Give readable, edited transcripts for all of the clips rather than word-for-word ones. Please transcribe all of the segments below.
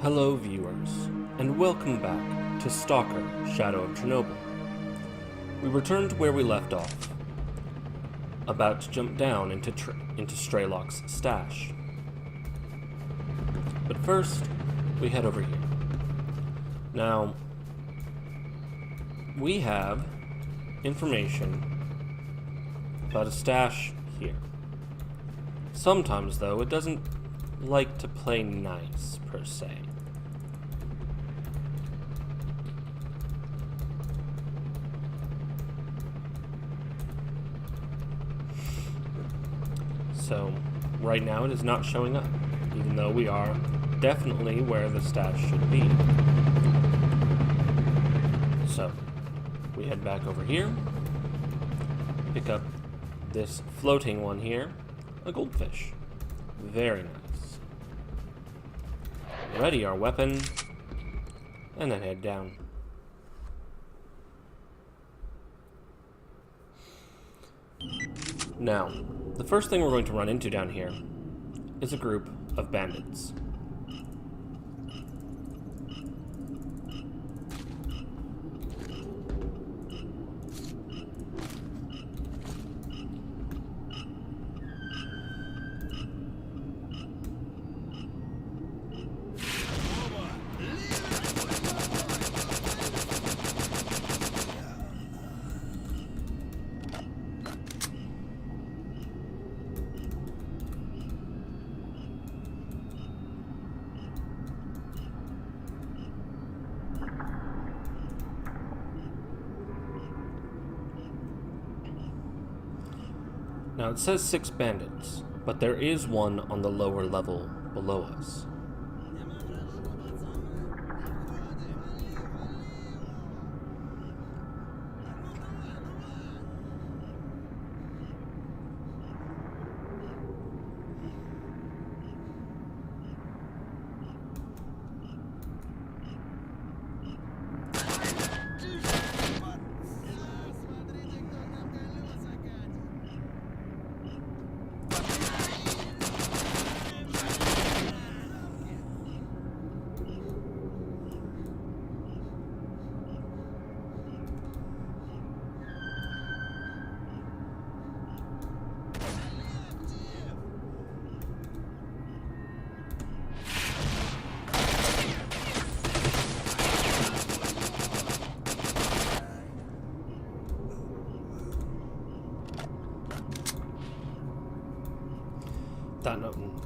Hello viewers, and welcome back to S.T.A.L.K.E.R. Shadow of Chernobyl. We returned to where we left off, about to jump down into Streloks Stash. But first, we head over here. Now, we have information about a stash here. Sometimes, though, it doesn't like to play nice, per se. So, right now it is not showing up, even though we are definitely where the stash should be. So, we head back over here, pick up this floating one here, a goldfish. Very nice. Ready our weapon, and then head down. Now, the first thing we're going to run into down here is a group of bandits. Now it says 6 bandits, but there is one on the lower level below us.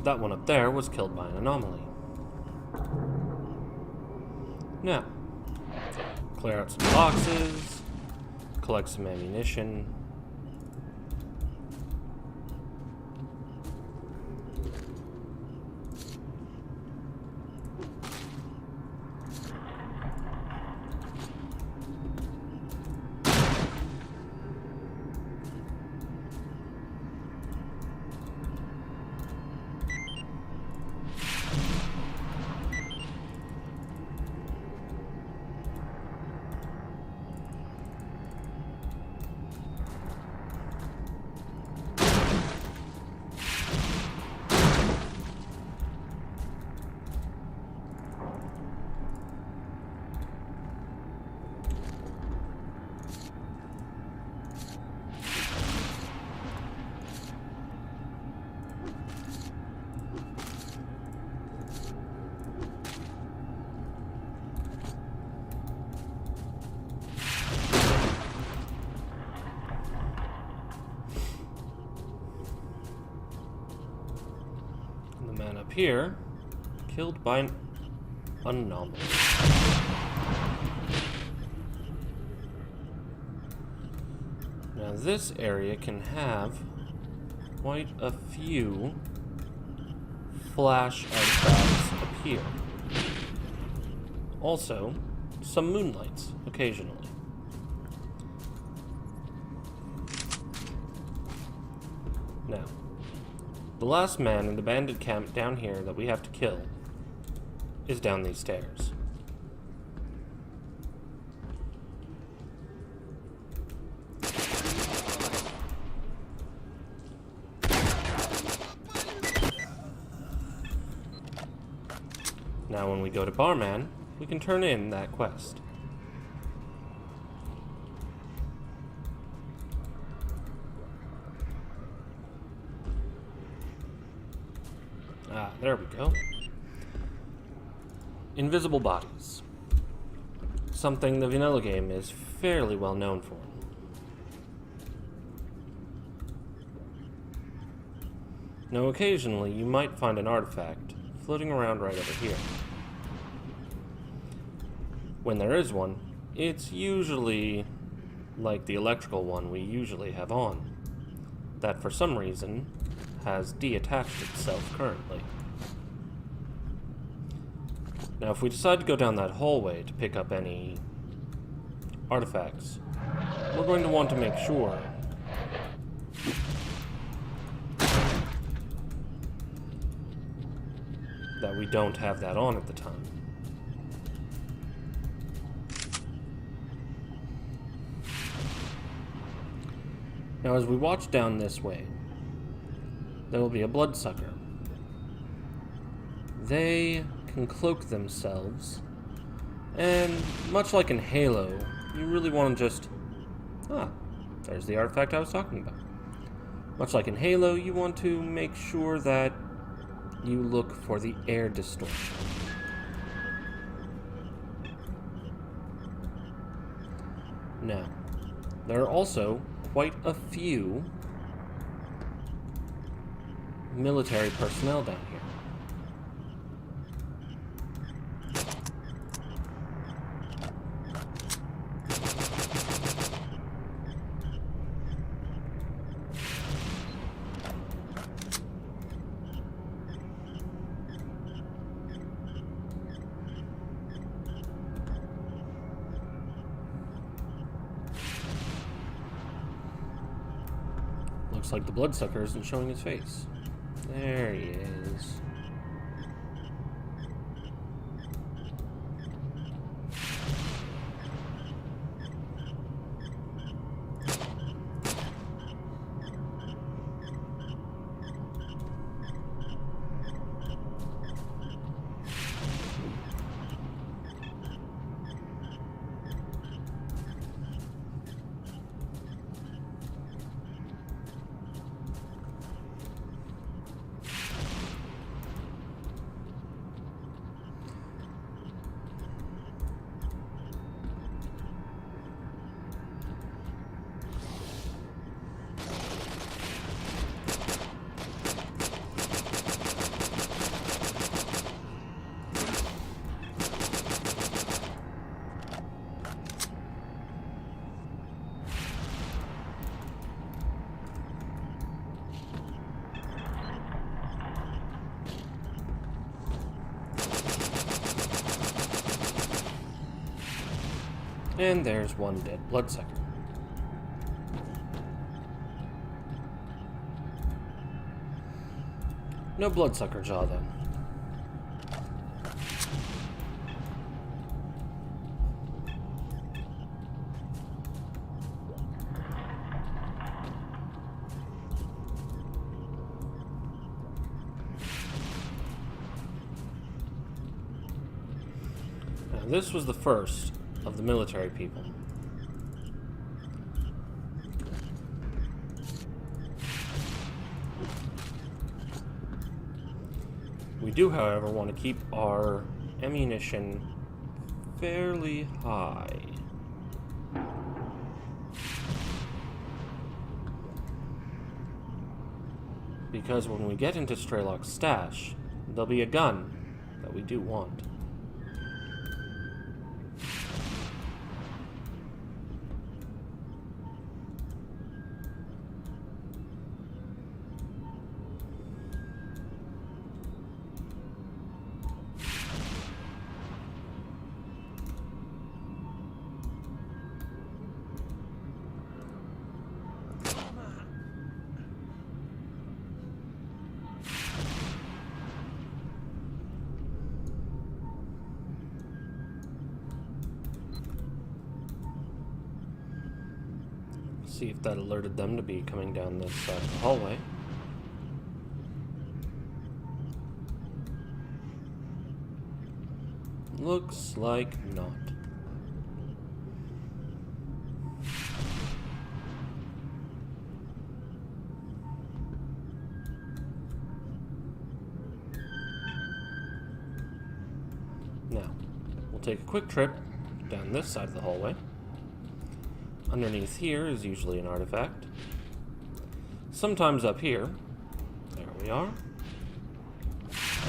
That one up there was killed by an anomaly. Now, clear out some boxes, collect some ammunition. Here, killed by an anomaly. Now this area can have quite a few flash artifacts appear. Also, some moonlights occasionally. Now, the last man in the bandit camp down here that we have to kill is down these stairs. Now when we go to Barman, we can turn in that quest. Ah, there we go. Invisible bodies. Something the vanilla game is fairly well known for. Now occasionally you might find an artifact floating around right over here. When there is one, it's usually like the electrical one we usually have on, that for some reason has detached itself currently. Now if we decide to go down that hallway to pick up any artifacts, we're going to want to make sure that we don't have that on at the time. Now as we watch down this way, there will be a bloodsucker. They can cloak themselves, and much like in Halo, you really want to just... there's the artifact I was talking about. Much like in Halo, you want to make sure that you look for the air distortion. Now, there are also quite a few military personnel down here. Looks like the bloodsucker isn't showing his face. There he is. And there's one dead bloodsucker. No bloodsucker jaw, though. Now, this was the first of the military people. We do, however, want to keep our ammunition fairly high. Because when we get into Streloks Stash, there'll be a gun that we do want. See if that alerted them to be coming down this hallway. Looks like not. Now, we'll take a quick trip down this side of the hallway. Underneath here is usually an artifact. Sometimes up here, there we are,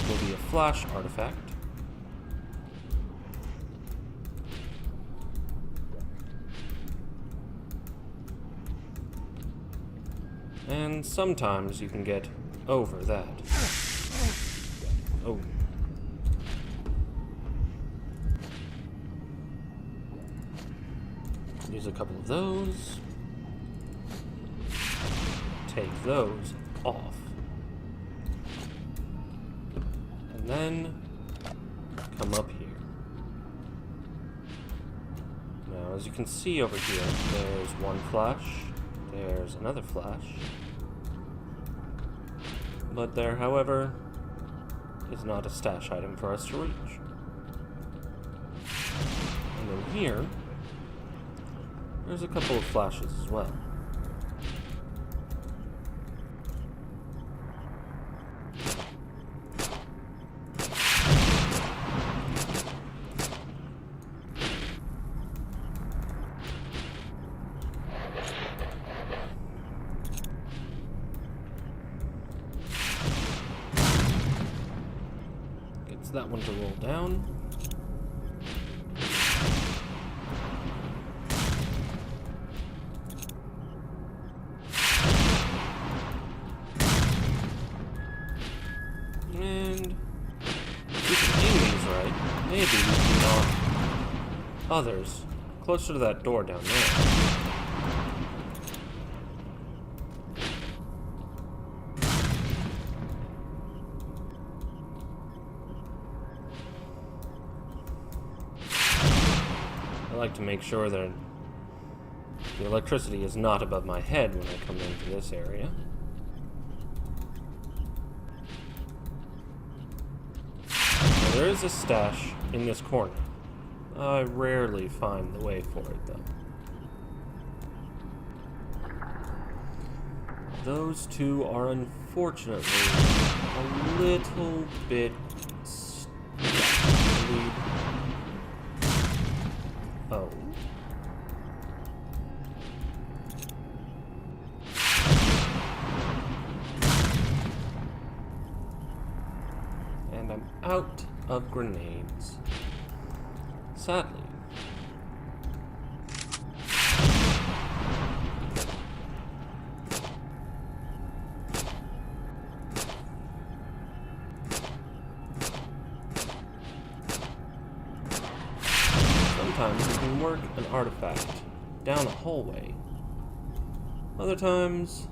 will be a flash artifact. And sometimes you can get over that. Oh. Use a couple of those. Take those off. And then come up here. Now, as you can see over here, there's one flash. There's another flash. But there, however, is not a stash item for us to reach. And then here, there's a couple of flashes as well. Gets that one to roll down. And if we can aim these right, maybe we can knock others closer to that door down there. I like to make sure that the electricity is not above my head when I come into this area. Now, there is a stash in this corner. I rarely find the way for it, though. Those two are unfortunately a little bit stuck. Oh. And I'm out of grenades. Sadly. Sometimes you can work an artifact down a hallway. Other times,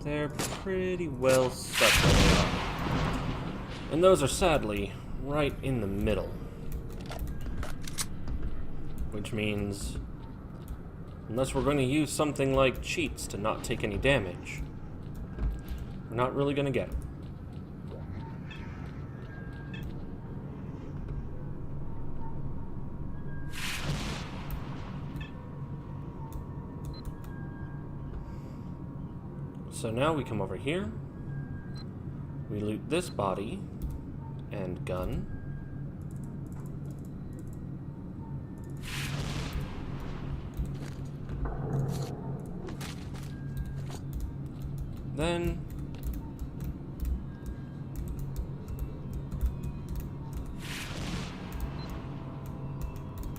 they're pretty well stuck where they are. And those are sadly right in the middle. Which means, unless we're going to use something like cheats to not take any damage, we're not really going to get them. So now we come over here, we loot this body and gun. Then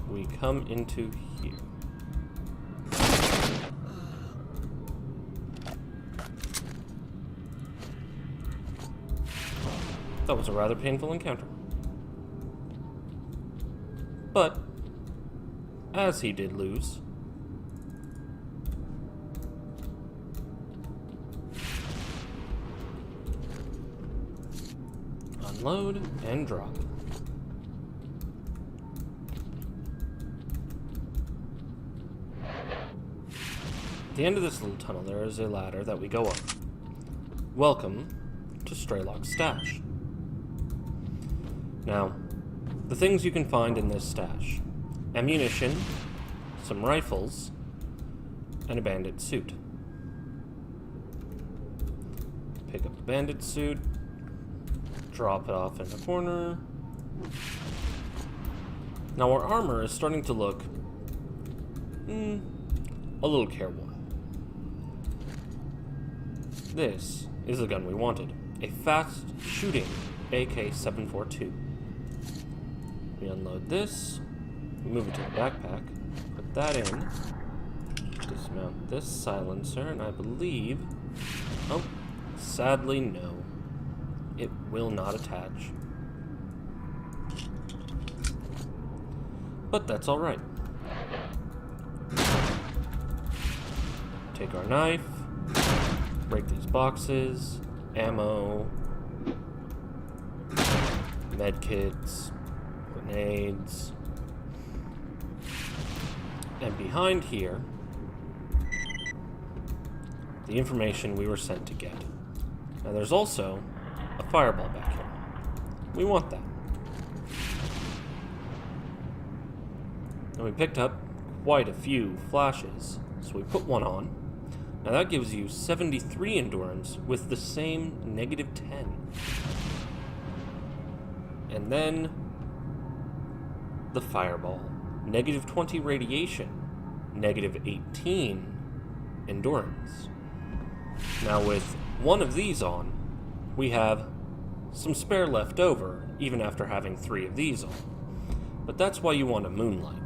we come into here. That was a rather painful encounter. But, as he did lose, unload and drop. At the end of this little tunnel, there is a ladder that we go up. Welcome to Streloks Stash. Now, the things you can find in this stash: ammunition, some rifles, and a bandit suit. Pick up the bandit suit, drop it off in the corner. Now our armor is starting to look a little careworn. This is the gun we wanted, a fast-shooting AK-742. We unload this, move it to the backpack, put that in, dismount this silencer, and I believe... Oh, sadly no. It will not attach. But that's alright. Take our knife, break these boxes, ammo, medkits, grenades, and behind here, the information we were sent to get. Now there's also a fireball back here. We want that. And we picked up quite a few flashes, so we put one on. Now that gives you 73 endurance with the same -10. And then the fireball. -20 radiation, -18 endurance. Now with one of these on, we have some spare left over, even after having 3 of these on. But that's why you want a moonlight.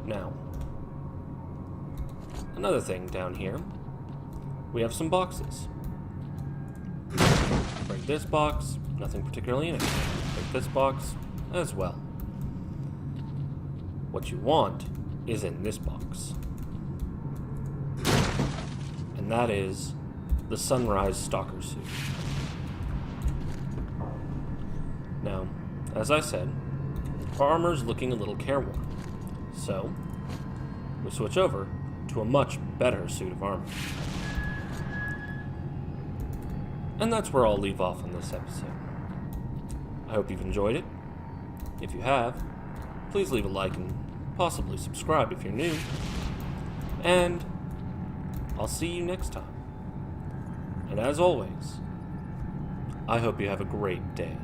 Now, another thing down here, we have some boxes. Break this box, nothing particularly in it. Break this box as well. What you want is in this box. And that is the Sunrise Stalker suit. Now, as I said, our armor's looking a little careworn. So, we switch over to a much better suit of armor. And that's where I'll leave off on this episode. I hope you've enjoyed it. If you have, please leave a like and possibly subscribe if you're new. And I'll see you next time. And as always, I hope you have a great day.